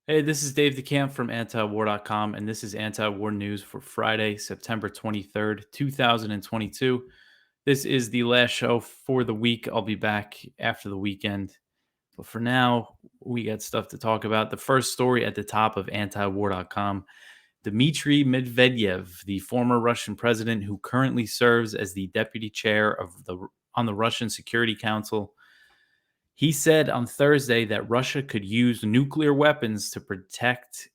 Hey, this is Dave DeCamp from antiwar.com, and this is anti-war news for Friday, September 23rd, 2022. This is the last show for the week. I'll be back after the weekend. But for now, we got stuff to talk about. The first story at the top of antiwar.com: Dmitry Medvedev, the former Russian president who currently serves as the deputy chair of the Russian Security Council, he said on Thursday that Russia could use nuclear weapons to protect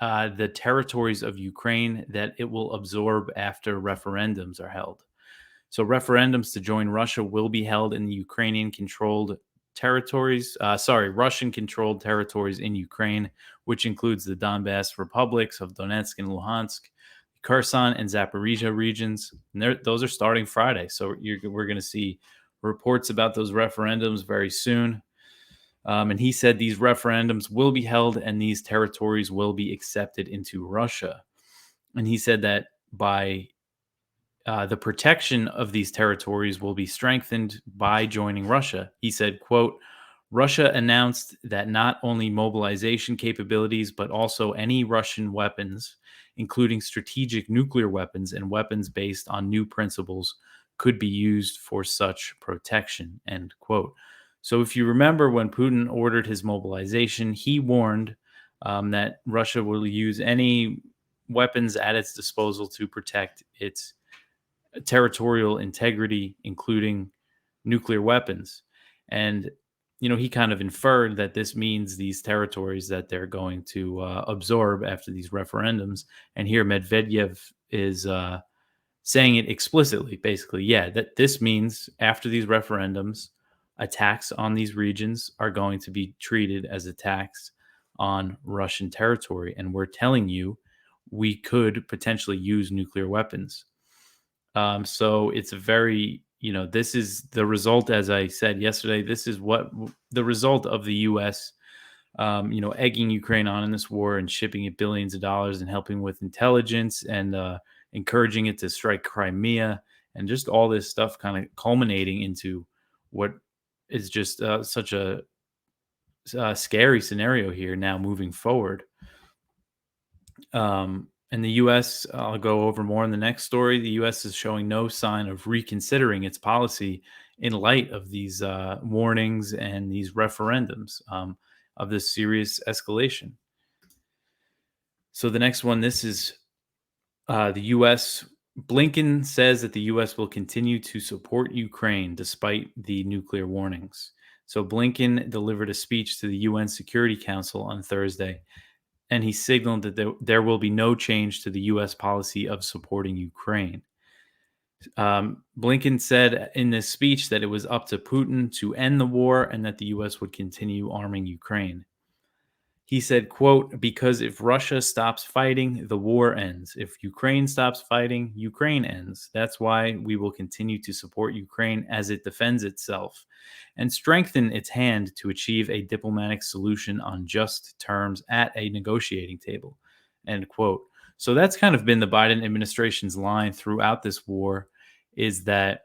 the territories of Ukraine that it will absorb after referendums are held. So, referendums to join Russia will be held in the Ukrainian controlled territories, Russian controlled territories in Ukraine, which includes the Donbass republics of Donetsk and Luhansk, Kherson and Zaporizhia regions. And those are starting Friday. So, we're going to see reports about those referendums very soon. And he said these referendums will be held and these territories will be accepted into Russia. And he said that by the protection of these territories will be strengthened by joining Russia. He said, quote, Russia announced that not only mobilization capabilities, but also any Russian weapons, including strategic nuclear weapons and weapons based on new principles, could be used for such protection, end quote. So, if you remember when Putin ordered his mobilization, he warned that Russia will use any weapons at its disposal to protect its territorial integrity, including nuclear weapons. And, he kind of inferred that this means these territories that they're going to absorb after these referendums. And here Medvedev is saying it explicitly, basically, yeah, that this means after these referendums, attacks on these regions are going to be treated as attacks on Russian territory. And we're telling you we could potentially use nuclear weapons. So it's a very, this is the result, as I said yesterday, this is the result of the U.S., egging Ukraine on in this war and shipping it billions of dollars and helping with intelligence and encouraging it to strike Crimea and just all this stuff kind of culminating into what is just such a scary scenario here now moving forward. In the U.S., I'll go over more in the next story. The U.S. is showing no sign of reconsidering its policy in light of these warnings and these referendums of this serious escalation. So the next one, this is the U.S. Blinken says that the U.S. will continue to support Ukraine despite the nuclear warnings. So Blinken delivered a speech to the UN Security Council on Thursday, and he signaled that there will be no change to the U.S. policy of supporting Ukraine. Blinken said in this speech that it was up to Putin to end the war and that the U.S. would continue arming Ukraine. He said, quote, because if Russia stops fighting, the war ends. If Ukraine stops fighting, Ukraine ends. That's why we will continue to support Ukraine as it defends itself and strengthen its hand to achieve a diplomatic solution on just terms at a negotiating table, end quote. So that's kind of been the Biden administration's line throughout this war, is that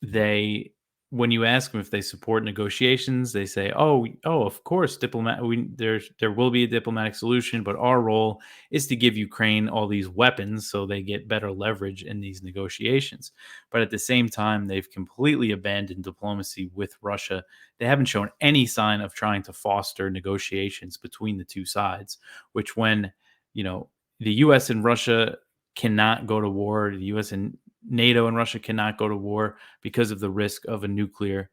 they, when you ask them if they support negotiations, they say, "Oh, of course, there will be a diplomatic solution, but our role is to give Ukraine all these weapons so they get better leverage in these negotiations." But at the same time, they've completely abandoned diplomacy with Russia. They haven't shown any sign of trying to foster negotiations between the two sides, which when, the US and Russia cannot go to war, the US and NATO and Russia cannot go to war because of the risk of a nuclear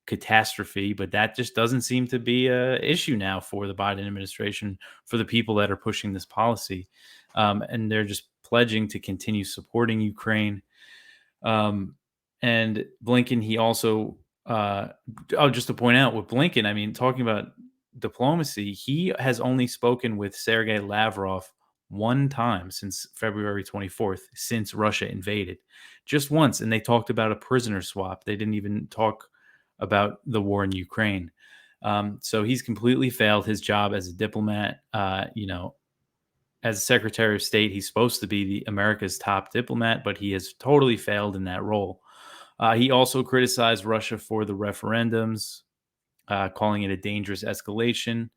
catastrophe, but that just doesn't seem to be a issue now for the Biden administration, for the people that are pushing this policy, and they're just pledging to continue supporting Ukraine. And Blinken, he also, just to point out with Blinken, I mean, talking about diplomacy, he has only spoken with Sergei Lavrov one time since February 24th, since Russia invaded, just once. And they talked about a prisoner swap. They didn't even talk about the war in Ukraine. So he's completely failed his job as a diplomat. As a Secretary of State, he's supposed to be America's top diplomat, but he has totally failed in that role. He also criticized Russia for the referendums, calling it a dangerous escalation.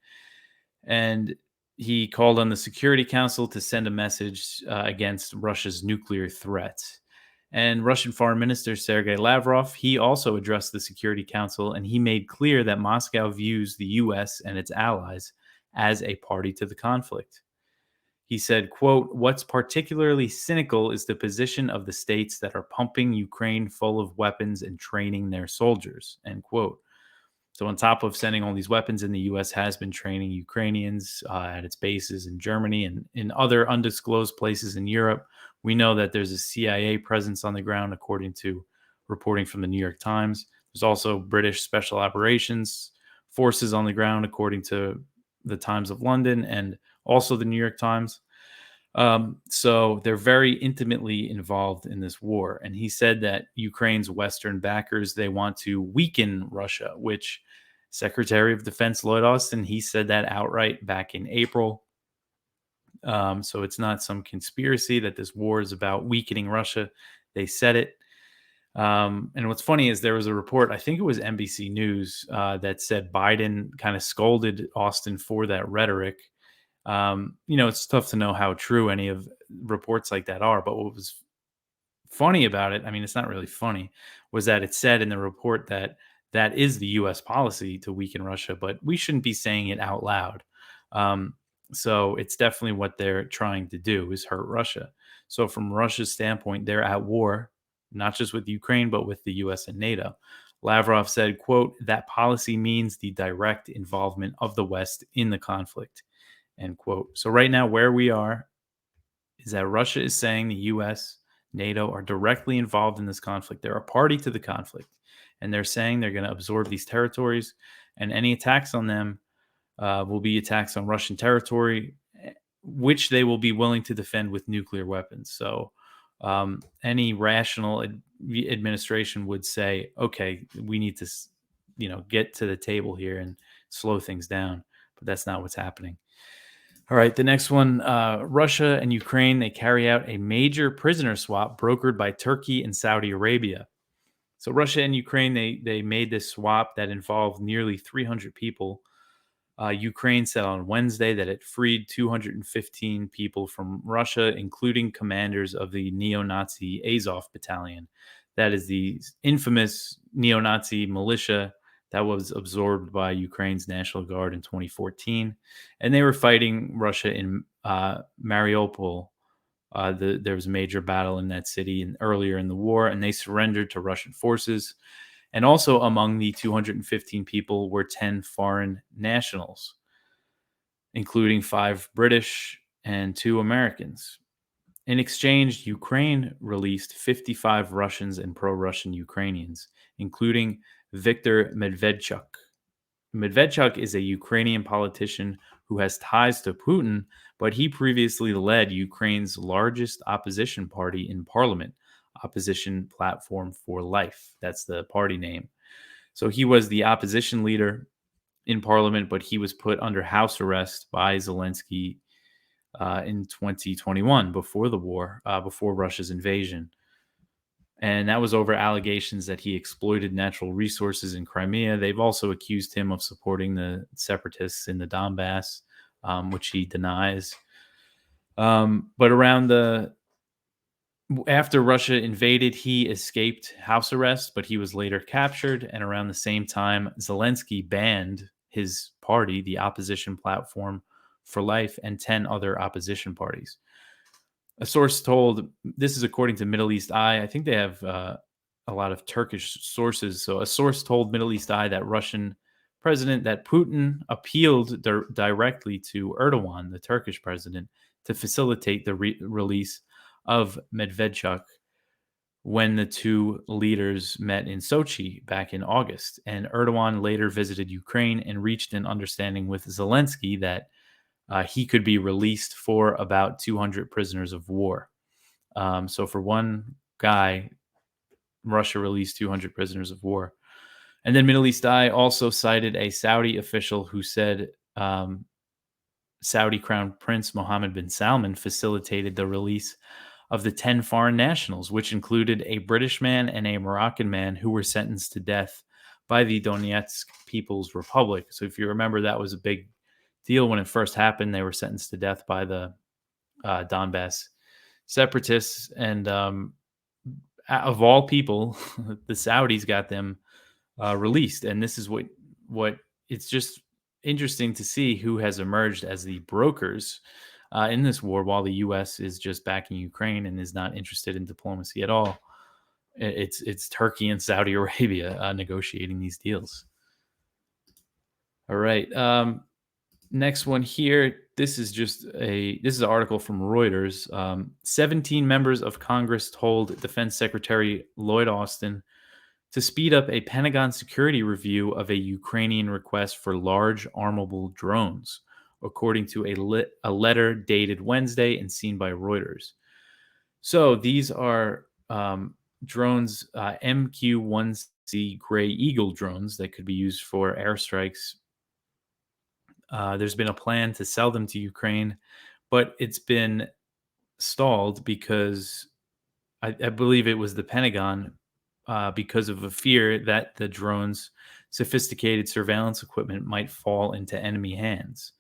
And He called on the Security Council to send a message against Russia's nuclear threat. And Russian Foreign Minister Sergei Lavrov, he also addressed the Security Council, and he made clear that Moscow views the U.S. and its allies as a party to the conflict. He said, quote, "What's particularly cynical is the position of the states that are pumping Ukraine full of weapons and training their soldiers," end quote. So, on top of sending all these weapons in, the U.S. has been training Ukrainians at its bases in Germany and in other undisclosed places in Europe. We know that there's a CIA presence on the ground, according to reporting from the New York Times. There's also British special operations forces on the ground, according to the Times of London and also the New York Times. So they're very intimately involved in this war. And he said that Ukraine's Western backers, they want to weaken Russia, which Secretary of Defense Lloyd Austin, he said that outright back in April. So it's not some conspiracy that this war is about weakening Russia. They said it. And what's funny is there was a report, I think it was NBC News, that said Biden kind of scolded Austin for that rhetoric. It's tough to know how true any of reports like that are, but what was funny about it, I mean, it's not really funny, was that it said in the report that that is the US policy to weaken Russia, but we shouldn't be saying it out loud. Um, so it's definitely what they're trying to do is hurt Russia. So from Russia's standpoint, they're at war, not just with Ukraine, but with the US and NATO. Lavrov said, quote, "That policy means the direct involvement of the West in the conflict," end quote. So right now, where we are is that Russia is saying the U.S., NATO are directly involved in this conflict. They're a party to the conflict, and they're saying they're going to absorb these territories, and any attacks on them will be attacks on Russian territory, which they will be willing to defend with nuclear weapons. So any rational administration would say, okay, we need to, get to the table here and slow things down. But that's not what's happening. All right, the next one, Russia and Ukraine, they carry out a major prisoner swap brokered by Turkey and Saudi Arabia. So Russia and Ukraine, they made this swap that involved nearly 300 people. Ukraine said on Wednesday that it freed 215 people from Russia, including commanders of the neo-Nazi Azov battalion. That is the infamous neo-Nazi militia that was absorbed by Ukraine's National Guard in 2014. And they were fighting Russia in Mariupol. There was a major battle in that city earlier in the war, and they surrendered to Russian forces. And also among the 215 people were 10 foreign nationals, including 5 British and 2 Americans. In exchange, Ukraine released 55 Russians and pro-Russian Ukrainians, including Viktor Medvedchuk. Medvedchuk is a Ukrainian politician who has ties to Putin, but he previously led Ukraine's largest opposition party in parliament, Opposition Platform for Life. That's the party name. So he was the opposition leader in parliament, but he was put under house arrest by Zelensky in 2021 before the war, before Russia's invasion. And that was over allegations that he exploited natural resources in Crimea. They've also accused him of supporting the separatists in the Donbass, which he denies. But after Russia invaded, he escaped house arrest, but he was later captured. And around the same time, Zelensky banned his party, the Opposition Platform for Life, and 10 other opposition parties. A source told, this is according to Middle East Eye, I think they have a lot of Turkish sources. So a source told Middle East Eye that Russian president, that Putin appealed directly to Erdogan, the Turkish president, to facilitate the release of Medvedchuk when the two leaders met in Sochi back in August. And Erdogan later visited Ukraine and reached an understanding with Zelensky that he could be released for about 200 prisoners of war. So for one guy, Russia released 200 prisoners of war. And then Middle East Eye also cited a Saudi official who said Saudi Crown Prince Mohammed bin Salman facilitated the release of the 10 foreign nationals, which included a British man and a Moroccan man who were sentenced to death by the Donetsk People's Republic. So if you remember, that was a big deal when it first happened. They were sentenced to death by the Donbass separatists, and of all people, the Saudis got them released. And this is what it's just interesting to see who has emerged as the brokers in this war, while the U.S. is just backing Ukraine and is not interested in diplomacy at all. It's Turkey and Saudi Arabia negotiating these deals. All right. Next one here. This is an article from Reuters. 17 members of Congress told Defense Secretary Lloyd Austin to speed up a Pentagon security review of a Ukrainian request for large armable drones, according to a letter dated Wednesday and seen by Reuters. So these are drones, MQ-1C Gray Eagle drones that could be used for airstrikes. There's been a plan to sell them to Ukraine, but it's been stalled because I believe it was the Pentagon, because of a fear that the drones' sophisticated surveillance equipment might fall into enemy hands.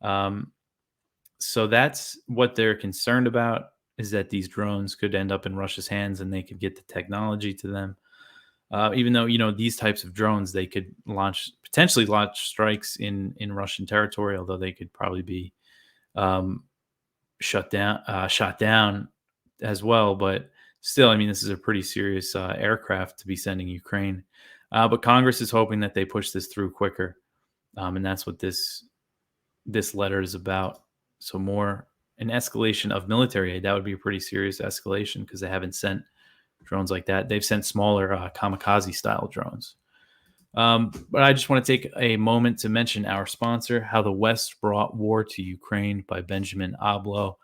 So that's what they're concerned about, is that these drones could end up in Russia's hands and they could get the technology to them. Even though, these types of drones, they could potentially launch strikes in Russian territory, although they could probably be shot down as well. But still, this is a pretty serious aircraft to be sending Ukraine. But Congress is hoping that they push this through quicker, and that's what this letter is about. So an escalation of military aid. That would be a pretty serious escalation, because they haven't sent drones like that. They've sent smaller kamikaze style drones. But I just want to take a moment to mention our sponsor, How the West Brought War to Ukraine by Benjamin Oblo.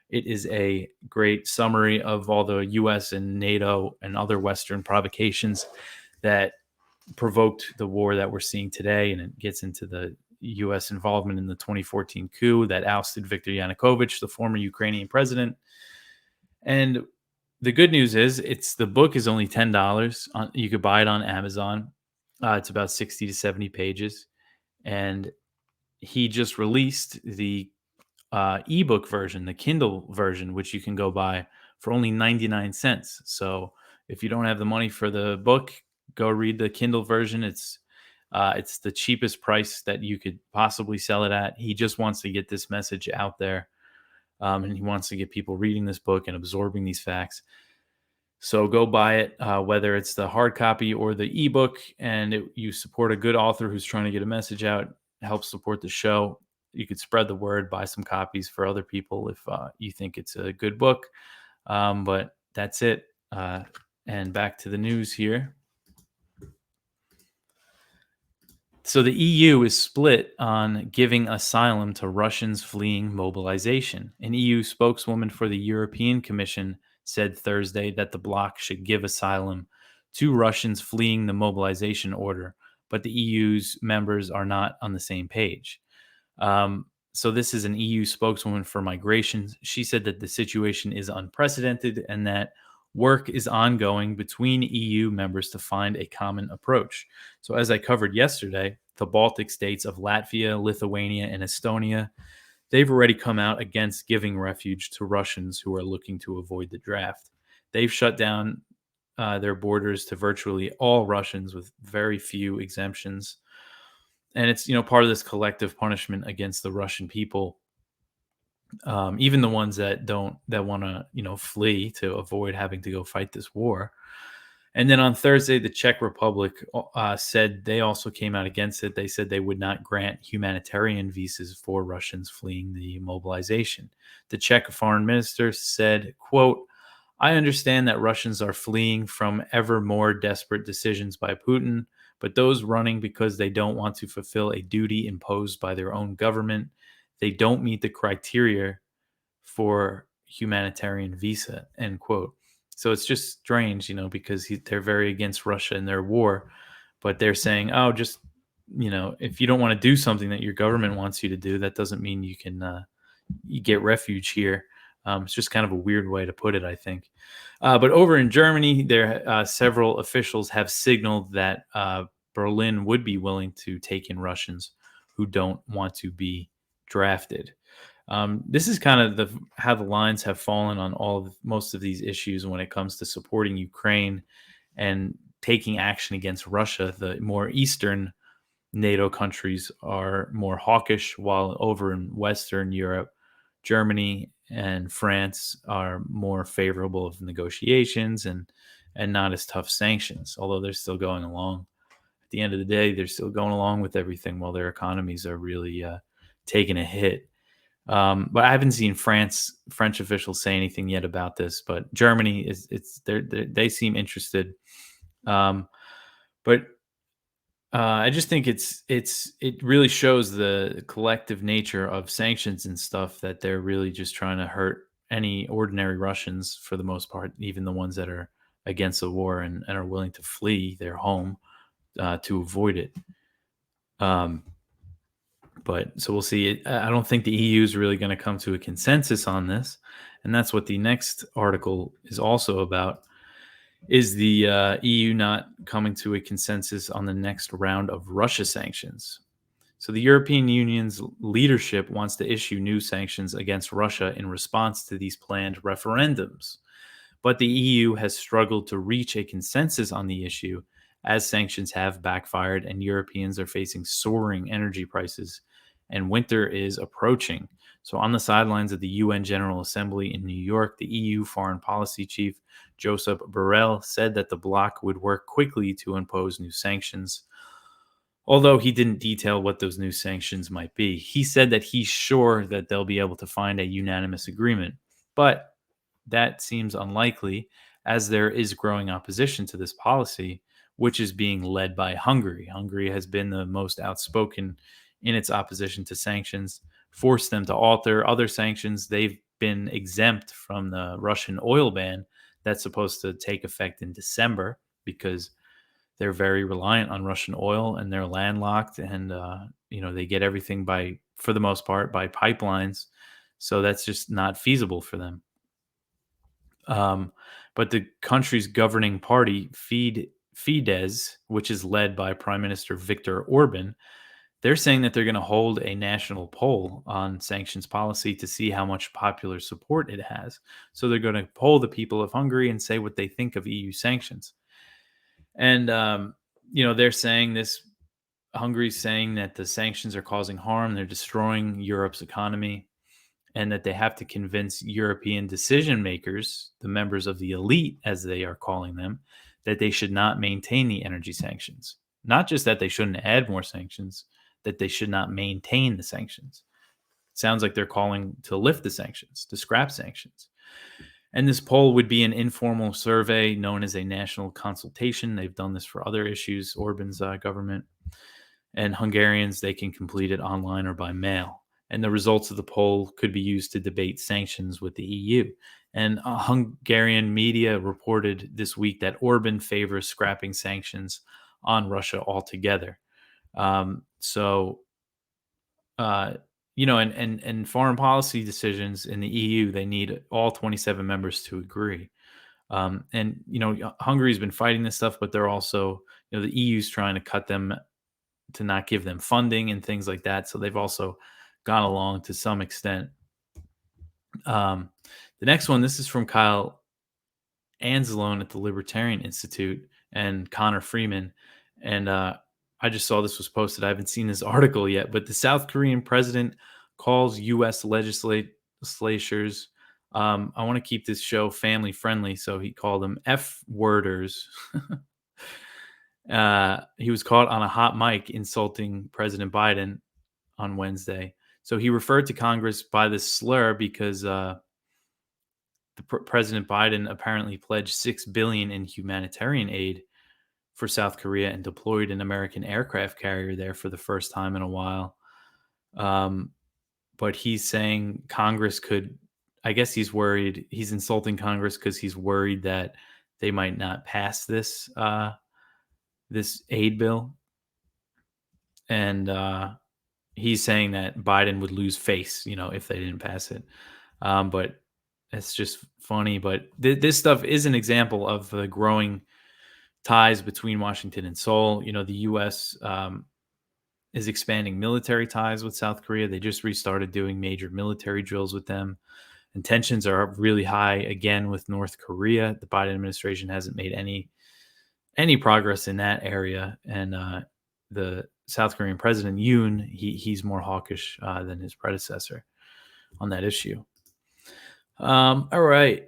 It is a great summary of all the U.S. and NATO and other Western provocations that provoked the war that we're seeing today. And it gets into the U.S. involvement in the 2014 coup that ousted Viktor Yanukovych, the former Ukrainian president. And the good news is the book is only $10. You could buy it on Amazon. It's about 60 to 70 pages. And he just released the ebook version, the Kindle version, which you can go buy for only 99 cents. So if you don't have the money for the book, go read the Kindle version. It's the cheapest price that you could possibly sell it at. He just wants to get this message out there. And he wants to get people reading this book and absorbing these facts. So go buy it, whether it's the hard copy or the ebook, and you support a good author who's trying to get a message out, help support the show. You could spread the word, buy some copies for other people if you think it's a good book. But that's it. And back to the news here. So the EU is split on giving asylum to Russians fleeing mobilization. An EU spokeswoman for the European Commission said Thursday that the bloc should give asylum to Russians fleeing the mobilization order, but the EU's members are not on the same page. So this is an EU spokeswoman for migration. She said that the situation is unprecedented and that work is ongoing between EU members to find a common approach. So as I covered yesterday, the Baltic states of Latvia, Lithuania, and Estonia, they've already come out against giving refuge to Russians who are looking to avoid the draft. They've shut down their borders to virtually all Russians with very few exemptions. And it's, part of this collective punishment against the Russian people. Even the ones that want to, flee to avoid having to go fight this war. And then on Thursday, the Czech Republic said they also came out against it. They said they would not grant humanitarian visas for Russians fleeing the mobilization. The Czech foreign minister said, quote, "I understand that Russians are fleeing from ever more desperate decisions by Putin, but those running because they don't want to fulfill a duty imposed by their own government, they don't meet the criteria for humanitarian visa," end quote. So it's just strange, because they're very against Russia and their war, but they're saying, oh, just, if you don't want to do something that your government wants you to do, that doesn't mean you can you get refuge here. It's just kind of a weird way to put it, I think. But over in Germany, several officials have signaled that Berlin would be willing to take in Russians who don't want to be drafted. This is kind of how the lines have fallen on most of these issues when it comes to supporting Ukraine and taking action against Russia. The more eastern NATO countries are more hawkish, while over in Western Europe, Germany and France are more favorable of negotiations and not as tough sanctions. Although they're still going along. At the end of the day, they're still going along with everything while their economies are really taking a hit. But I haven't seen French officials say anything yet about this. But Germany they seem interested. Um, but I just think it really shows the collective nature of sanctions and stuff, that they're really just trying to hurt any ordinary Russians for the most part, even the ones that are against the war and are willing to flee their home to avoid it. But so we'll see. I don't think the EU is really going to come to a consensus on this, and that's what the next article is also about. Is the EU not coming to a consensus on the next round of Russia sanctions? So the European Union's leadership wants to issue new sanctions against Russia in response to these planned referendums. But the EU has struggled to reach a consensus on the issue, as sanctions have backfired and Europeans are facing soaring energy prices and winter is approaching. So, on the sidelines of the UN General Assembly in New York, the EU foreign policy chief, Josep Borrell, said that the bloc would work quickly to impose new sanctions. Although he didn't detail what those new sanctions might be, he said that he's sure that they'll be able to find a unanimous agreement. But that seems unlikely, as there is growing opposition to this policy, which is being led by Hungary. Hungary has been the most outspoken in its opposition to sanctions, forced them to alter other sanctions. They've been exempt from the Russian oil ban that's supposed to take effect in December, because they're very reliant on Russian oil and they're landlocked, and they get everything for the most part, by pipelines. So that's just not feasible for them. But the country's governing party, Fidesz, which is led by Prime Minister Viktor Orban, they're saying that they're going to hold a national poll on sanctions policy to see how much popular support it has. So they're going to poll the people of Hungary and say what they think of EU sanctions. And, they're saying this. Hungary's saying that the sanctions are causing harm. They're destroying Europe's economy, and that they have to convince European decision makers, the members of the elite, as they are calling them, that they should not maintain the energy sanctions. Not just that they shouldn't add more sanctions, that they should not maintain the sanctions. Sounds like they're calling to lift the sanctions, to scrap sanctions. And this poll would be an informal survey known as a national consultation. They've done this for other issues, Orban's government. And Hungarians, they can complete it online or by mail. And the results of the poll could be used to debate sanctions with the EU. And Hungarian media reported this week that Orban favors scrapping sanctions on Russia altogether. And foreign policy decisions in the EU, they need all 27 members to agree. Hungary's been fighting this stuff, but they're also, the EU's trying to cut them, to not give them funding and things like that. So they've also gone along to some extent. The next one, this is from Kyle Anzalone at the Libertarian Institute and Connor Freeman. And I just saw this was posted. I haven't seen this article yet, but the South Korean president calls U.S. legislatures. I want to keep this show family friendly, so he called them F-worders. He was caught on a hot mic insulting President Biden on Wednesday. So he referred to Congress by this slur because President Biden apparently pledged $6 billion in humanitarian aid for South Korea and deployed an American aircraft carrier there for the first time in a while. But he's saying Congress could, I guess he's worried, he's insulting Congress because he's worried that they might not pass this aid bill. And he's saying that Biden would lose face, if they didn't pass it. But it's just funny. But this stuff is an example of the growing ties between Washington and Seoul. The U.S. is expanding military ties with South Korea. They just restarted doing major military drills with them. And tensions are really high again with North Korea. The Biden administration hasn't made any progress in that area, and the South Korean president Yoon, he's more hawkish than his predecessor on that issue. All right.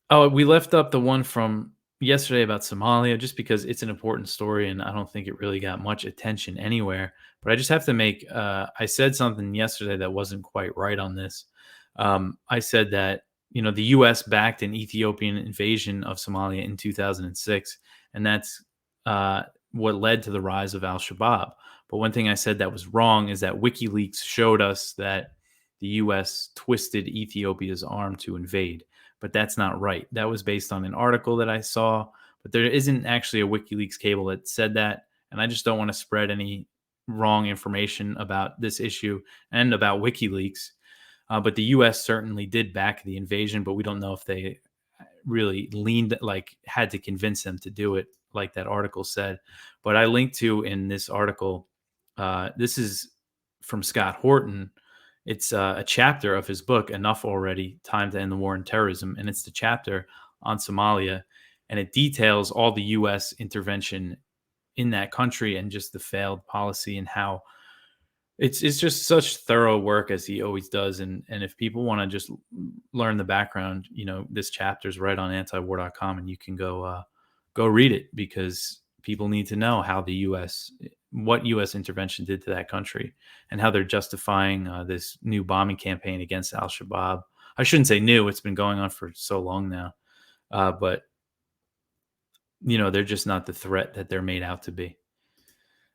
Oh, we left up the one from yesterday about Somalia just because it's an important story and I don't think it really got much attention anywhere. But I just have to make, I said something yesterday that wasn't quite right on this. I said that, the US backed an Ethiopian invasion of Somalia in 2006, and that's what led to the rise of Al Shabaab. But one thing I said that was wrong is that WikiLeaks showed us that the US twisted Ethiopia's arm to invade, but that's not right. That was based on an article that I saw, but there isn't actually a WikiLeaks cable that said that. And I just don't want to spread any wrong information about this issue and about WikiLeaks. But the US certainly did back the invasion, but we don't know if they really had to convince them to do it, like that article said. But I linked to in this article, this is from Scott Horton. It's a chapter of his book, Enough Already, Time to End the War on Terrorism. And it's the chapter on Somalia. And it details all the U.S. intervention in that country and just the failed policy and how it's just such thorough work as he always does. And if people want to just learn the background, this chapter's right on antiwar.com and you can go read it because people need to know how what U.S. intervention did to that country and how they're justifying this new bombing campaign against Al Shabaab. I shouldn't say new; it's been going on for so long now, but they're just not the threat that they're made out to be.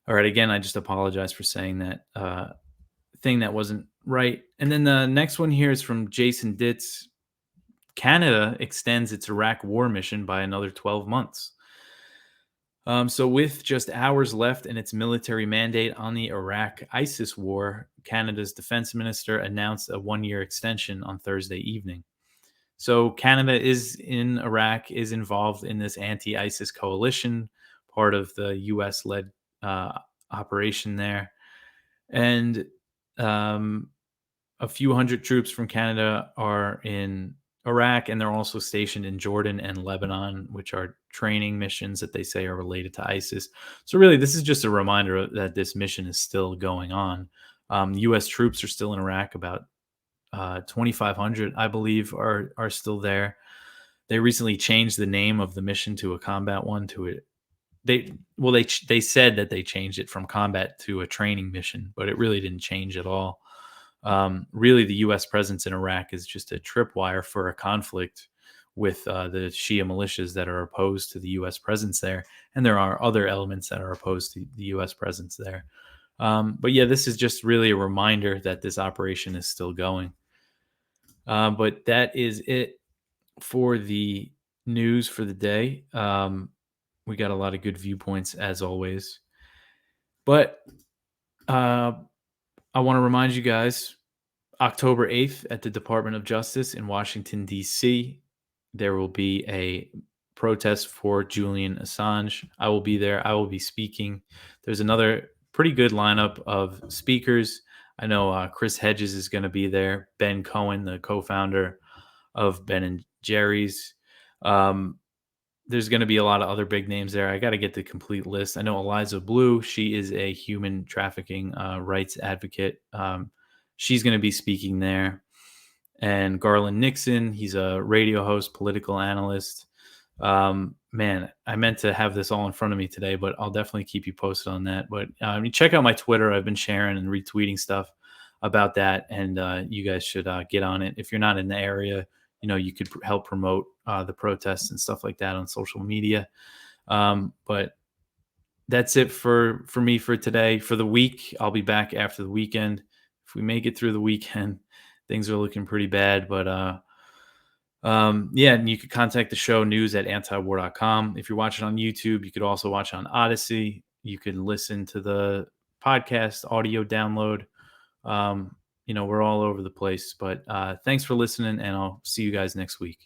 All right, again, I just apologize for saying that thing that wasn't right. And then the next one here is from Jason Ditz. Canada extends its Iraq war mission by another 12 months. So with just hours left in its military mandate on the Iraq ISIS war, Canada's defense minister announced a one-year extension on Thursday evening. So Canada is in Iraq, is involved in this anti-ISIS coalition, part of the U.S.-led operation there. And a few hundred troops from Canada are in Iraq, and they're also stationed in Jordan and Lebanon, which are training missions that they say are related to ISIS. So really, this is just a reminder that this mission is still going on. U.S. troops are still in Iraq. About 2,500, I believe, are still there. They recently changed the name of the mission to a combat one. They said that they changed it from combat to a training mission, but it really didn't change at all. Really, the U.S. presence in Iraq is just a tripwire for a conflict with the Shia militias that are opposed to the U.S. presence there, and there are other elements that are opposed to the U.S. presence there. But yeah, this is just really a reminder that this operation is still going. But that is it for the news for the day. We got a lot of good viewpoints as always. But I want to remind you guys, October 8th at the Department of Justice in Washington, D.C., there will be a protest for Julian Assange. I will be there. I will be speaking. There's another pretty good lineup of speakers. I know Chris Hedges is going to be there. Ben Cohen, the co-founder of Ben and Jerry's. There's going to be a lot of other big names there. I got to get the complete list. I know Eliza Blue. She is a human trafficking rights advocate. She's going to be speaking there. And Garland Nixon, he's a radio host, political analyst. Man, I meant to have this all in front of me today, but I'll definitely keep you posted on that. But check out my Twitter. I've been sharing and retweeting stuff about that, and you guys should get on it. If you're not in the area, you could help promote the protests and stuff like that on social media. But that's it for me for today. For the week, I'll be back after the weekend. If we make it through the weekend, things are looking pretty bad. But yeah, and you could contact the show news@antiwar.com. If you're watching on YouTube, you could also watch on Odyssey. You can listen to the podcast audio download. We're all over the place. But thanks for listening, and I'll see you guys next week.